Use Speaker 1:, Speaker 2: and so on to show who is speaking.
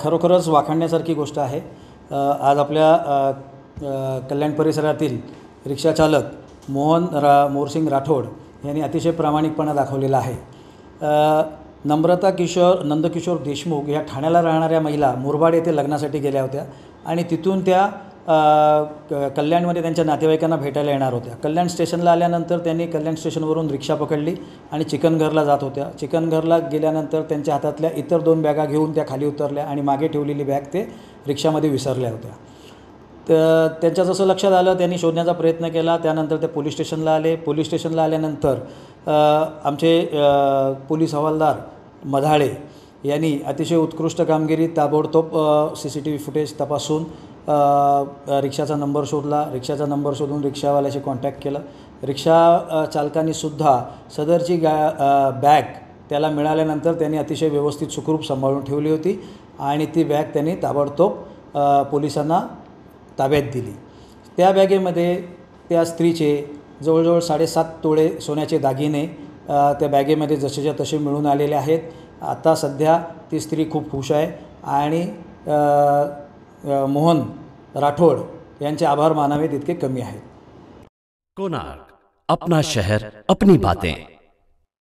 Speaker 1: खरोखरच वाखाणण्यासारखी गोष्ट आहे। आज आपल्या कल्याण परिसरातील रिक्षाचालक मोहरसिंग राठोड यांनी अतिशय प्रामाणिकपणा दाखवलेला आहे। नम्रता नंदकिशोर देशमुख या ठाण्याला राहणाऱ्या महिला मुरबाड येथे लग्नासाठी गेल्या होत्या आणि तिथून त्या कल्याणमध्ये त्यांच्या नातेवाईकांना भेटायला येणार होत्या। कल्याण स्टेशनला आल्यानंतर त्यांनी कल्याण स्टेशनवरून रिक्षा पकडली आणि चिकनघरला जात होत्या। चिकनघरला गेल्यानंतर त्यांच्या हातातल्या इतर 2 बॅगा घेऊन त्या खाली उतरल्या आणि मागे ठेवलेली बॅग ते रिक्षामध्ये विसरल्या होत्या। तर त्यांच्या जसं लक्षात आलं त्यांनी शोधण्याचा प्रयत्न केला। त्यानंतर ते पोलीस स्टेशनला आले। पोलीस स्टेशनला आल्यानंतर आमचे पोलीस हवालदार मधाळे यांनी अतिशय उत्कृष्ट कामगिरी ताबडतोब CCTV फुटेज तपासून रिक्षाचा नंबर शोधला। रिक्षाचा नंबर शोधून रिक्षावाल्याशी कॉन्टॅक्ट केलं। रिक्षा चालकांनीसुद्धा सदरची बॅग त्याला मिळाल्यानंतर त्यांनी अतिशय व्यवस्थित सुखरूप सांभाळून ठेवली होती आणि ती बॅग त्यांनी ताबडतोब पोलिसांना ताब्यात दिली। त्या बॅगेमध्ये त्या स्त्रीचे जवळजवळ 7.5 तोळे सोन्याचे दागिने त्या बॅगेमध्ये जसेच्या तसे मिळून आलेले आहेत। आता सध्या ती स्त्री खूप खुश आहे आणि मोहन राठोड यांचे आभार मानावेत इतके कमी आहेत।
Speaker 2: कोणार्क, अपना शहर, अपनी बातें।